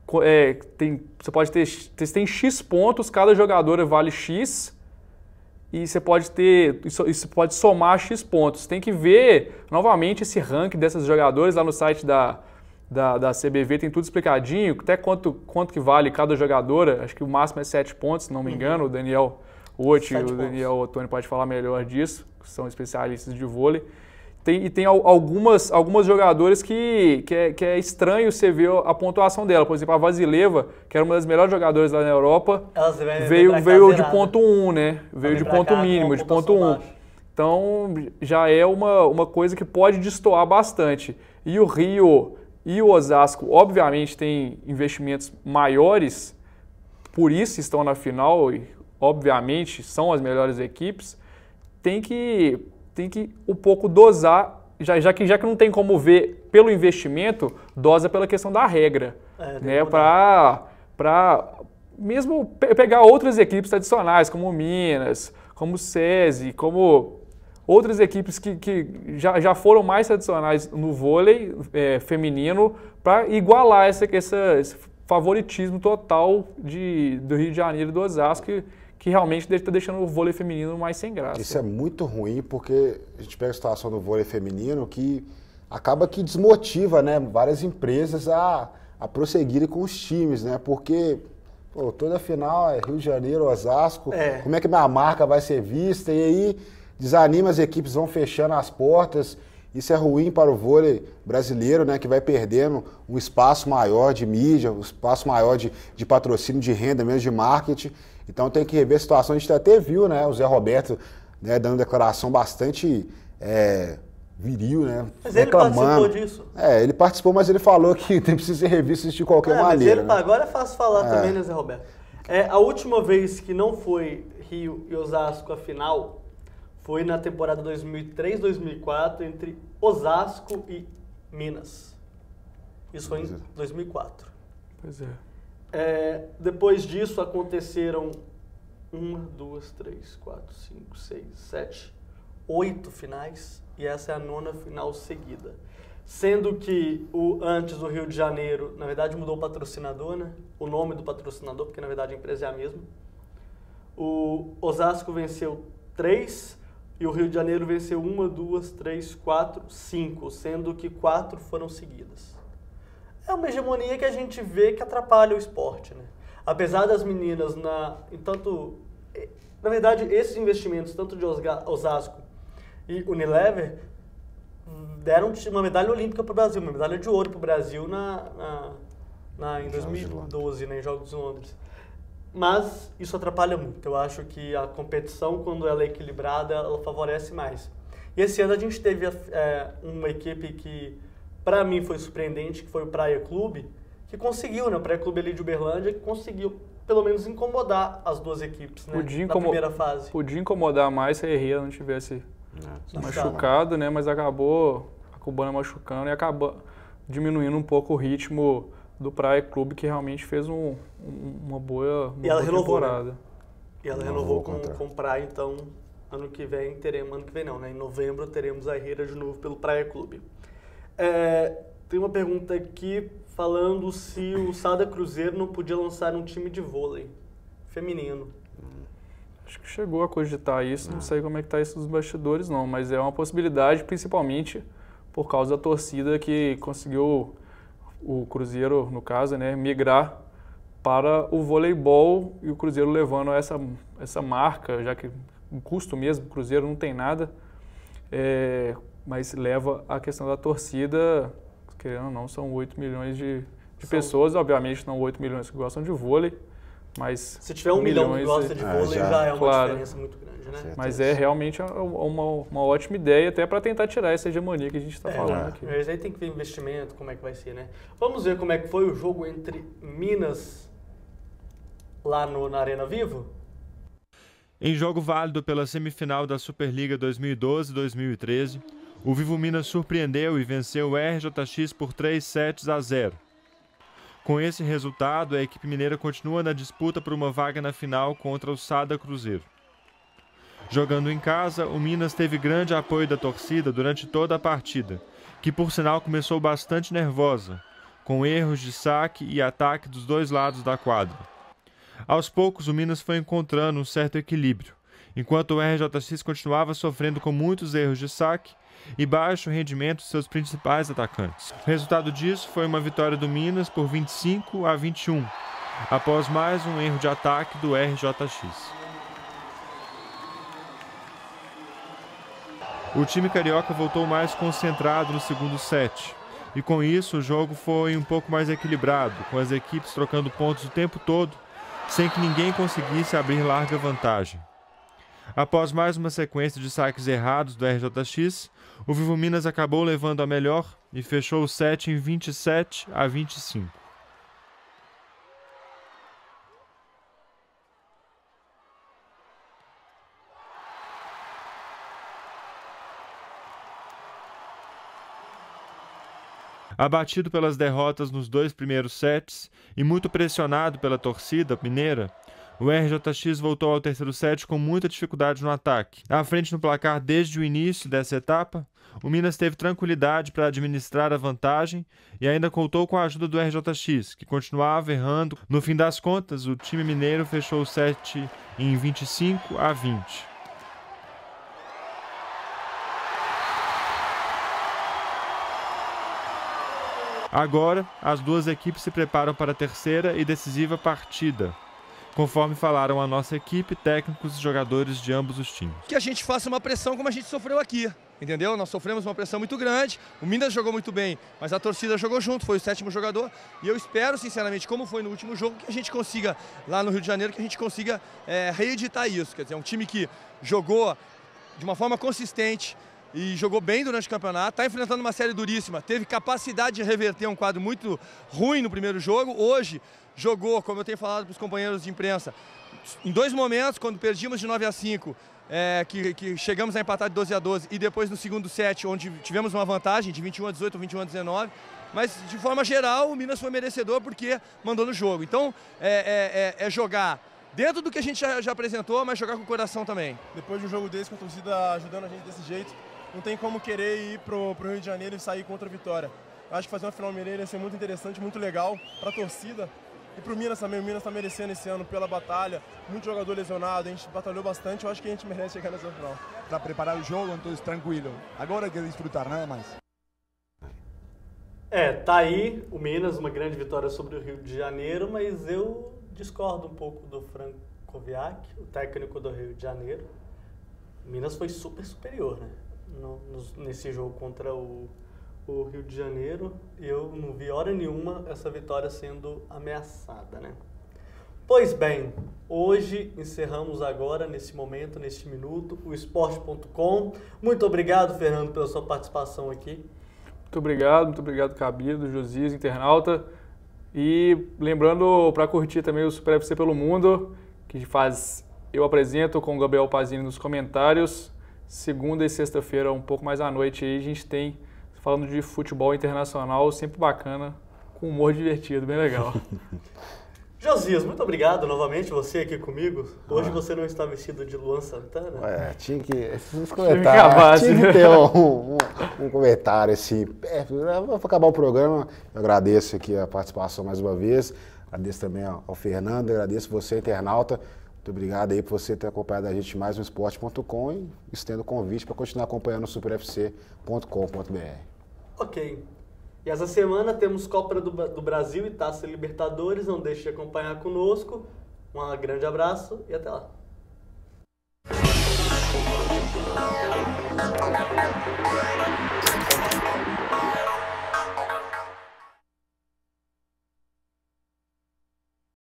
Você tem X pontos, cada jogadora vale X, e você pode somar X pontos. Tem que ver novamente esse ranking dessas jogadoras lá no site da CBV, tem tudo explicadinho, até quanto que vale cada jogadora, acho que o máximo é 7 pontos, se não me engano, o Daniel Otti e o Daniel Ottoni pode falar melhor disso, que são especialistas de vôlei. Tem algumas jogadoras que é estranho você ver a pontuação dela. Por exemplo, a Vasileva, que era uma das melhores jogadoras lá na Europa, veio de ponto 1, né? Veio de ponto mínimo, de ponto 1. Então, já é uma coisa que pode destoar bastante. E o Rio e o Osasco, obviamente, têm investimentos maiores, por isso estão na final e, obviamente, são as melhores equipes. Tem que um pouco dosar, já que não tem como ver pelo investimento, dosa pela questão da regra, né? Para mesmo pegar outras equipes tradicionais, como o Minas, como o SESI, como outras equipes que já foram mais tradicionais no vôlei feminino, para igualar esse favoritismo total do Rio de Janeiro e do Osasco, que realmente está deixando o vôlei feminino mais sem graça. Isso é muito ruim, porque a gente pega a situação do vôlei feminino que acaba que desmotiva, né, várias empresas a prosseguirem com os times, né? Porque toda final é Rio de Janeiro, Osasco, como é que minha marca vai ser vista? E aí desanima, as equipes vão fechando as portas. Isso é ruim para o vôlei brasileiro, né, que vai perdendo um espaço maior de mídia, um espaço maior de patrocínio, de renda, mesmo de marketing. Então tem que rever a situação. A gente até viu, né, o Zé Roberto, né, dando declaração bastante viril, né? Mas reclamando. Ele participou disso? Ele participou, mas ele falou que precisa ser revisto de qualquer maneira. Mas agora é fácil falar também, né, Zé Roberto? A última vez que não foi Rio e Osasco a final foi na temporada 2003-2004 entre Osasco e Minas. Isso foi em 2004. Pois é. Depois disso aconteceram 1, 2, 3, 4, 5, 6, 7, 8 finais e essa é a 9ª final seguida. Sendo que antes o Rio de Janeiro, na verdade mudou o patrocinador, né? O nome do patrocinador, porque na verdade a empresa é a mesma. O Osasco venceu 3 e o Rio de Janeiro venceu 1, 2, 3, 4, 5, sendo que 4 foram seguidas. É uma hegemonia que a gente vê que atrapalha o esporte, né? Apesar das meninas, na verdade, esses investimentos, tanto de Osasco e Unilever, deram uma medalha olímpica para o Brasil, uma medalha de ouro para o Brasil em 2012, né, em Jogos de Londres. Mas isso atrapalha muito. Eu acho que a competição, quando ela é equilibrada, ela favorece mais. E esse ano a gente teve uma equipe que, para mim, foi surpreendente, que foi o Praia Clube, que conseguiu, né? O Praia Clube ali de Uberlândia, que conseguiu, pelo menos, incomodar as duas equipes, né? Na primeira fase. Podia incomodar mais se a Herrera não tivesse machucado, né? Mas acabou a cubana machucando e acabou diminuindo um pouco o ritmo do Praia Clube, que realmente fez uma boa temporada. Né? E ela renovou com o Praia, então ano que vem não, né? Em novembro teremos a Herrera de novo pelo Praia Clube. Tem uma pergunta aqui falando se o Sada Cruzeiro não podia lançar um time de vôlei feminino. Acho que chegou a cogitar isso, não sei como é que tá isso nos bastidores não, mas é uma possibilidade, principalmente por causa da torcida que conseguiu, o Cruzeiro, no caso, né, migrar para o voleibol e o Cruzeiro levando essa marca, já que o custo mesmo, o Cruzeiro não tem nada, mas leva a questão da torcida, querendo ou não, são 8 milhões de pessoas, obviamente não 8 milhões que gostam de vôlei, mas se tiver 1 milhão que gosta de vôlei, já é uma diferença muito grande, né? Mas é realmente uma ótima ideia, até para tentar tirar essa hegemonia que a gente está falando aqui. Mas aí tem que ver investimento, como é que vai ser, né? Vamos ver como é que foi o jogo entre Minas lá na Arena Vivo? Em jogo válido pela semifinal da Superliga 2012-2013, o Vivo Minas surpreendeu e venceu o RJX por 3-0. Com esse resultado, a equipe mineira continua na disputa por uma vaga na final contra o Sada Cruzeiro. Jogando em casa, o Minas teve grande apoio da torcida durante toda a partida, que por sinal começou bastante nervosa, com erros de saque e ataque dos dois lados da quadra. Aos poucos, o Minas foi encontrando um certo equilíbrio, enquanto o RJX continuava sofrendo com muitos erros de saque e baixo rendimento de seus principais atacantes. O resultado disso foi uma vitória do Minas por 25-21, após mais um erro de ataque do RJX. O time carioca voltou mais concentrado no segundo set, e com isso o jogo foi um pouco mais equilibrado, com as equipes trocando pontos o tempo todo, sem que ninguém conseguisse abrir larga vantagem. Após mais uma sequência de saques errados do RJX, o Vivo Minas acabou levando a melhor e fechou o set em 27-25. Abatido pelas derrotas nos dois primeiros sets e muito pressionado pela torcida mineira, o RJX voltou ao terceiro set com muita dificuldade no ataque. À frente no placar desde o início dessa etapa, o Minas teve tranquilidade para administrar a vantagem e ainda contou com a ajuda do RJX, que continuava errando. No fim das contas, o time mineiro fechou o set em 25-20. Agora, as duas equipes se preparam para a terceira e decisiva partida, conforme falaram a nossa equipe, técnicos e jogadores de ambos os times. Que a gente faça uma pressão como a gente sofreu aqui, entendeu? Nós sofremos uma pressão muito grande, o Minas jogou muito bem, mas a torcida jogou junto, foi o 7º jogador, e eu espero, sinceramente, como foi no último jogo, que a gente consiga, lá no Rio de Janeiro, que a gente consiga reeditar isso, quer dizer, um time que jogou de uma forma consistente, e jogou bem durante o campeonato, está enfrentando uma série duríssima, teve capacidade de reverter um quadro muito ruim no primeiro jogo, hoje jogou, como eu tenho falado para os companheiros de imprensa, em 2 momentos, quando perdimos de 9-5, que chegamos a empatar de 12-12 e depois no segundo set, onde tivemos uma vantagem de 21-18 ou 21-19, mas de forma geral o Minas foi merecedor porque mandou no jogo. Então é jogar dentro do que a gente já apresentou, mas jogar com o coração também. Depois de um jogo desse, com a torcida ajudando a gente desse jeito, não tem como querer ir pro Rio de Janeiro e sair contra a vitória. Eu acho que fazer uma final mineira ia ser muito interessante, muito legal para a torcida e para o Minas também. O Minas está merecendo esse ano pela batalha, muito jogador lesionado, a gente batalhou bastante, eu acho que a gente merece chegar nessa final. Para preparar o jogo, então tranquilo. Agora é que desfrutar, nada mais. Tá aí o Minas, uma grande vitória sobre o Rio de Janeiro, mas eu discordo um pouco do Franco Koviak, o técnico do Rio de Janeiro. O Minas foi super superior, né? Nesse jogo contra o Rio de Janeiro, eu não vi hora nenhuma essa vitória sendo ameaçada, né? Pois bem, hoje encerramos agora, nesse momento, neste minuto, o Esporte.com. Muito obrigado, Fernando, pela sua participação aqui. Muito obrigado, Cabido, Josias, internauta. E lembrando para curtir também o Super FC pelo Mundo, que eu apresento com o Gabriel Pazini nos comentários. Segunda e sexta-feira, um pouco mais à noite, aí a gente tem falando de futebol internacional, sempre bacana, com humor divertido, bem legal. Josias, muito obrigado novamente, você aqui comigo. Hoje você não está vestido de Luan Santana? Tinha que ter um comentário assim. Vou acabar o programa, eu agradeço aqui a participação mais uma vez, agradeço também ao Fernando, agradeço você, internauta. Muito obrigado aí por você ter acompanhado a gente mais no Esporte.com e estendo o convite para continuar acompanhando o superfc.com.br. Ok. E essa semana temos Copa do Brasil e Taça Libertadores. Não deixe de acompanhar conosco. Um grande abraço e até lá.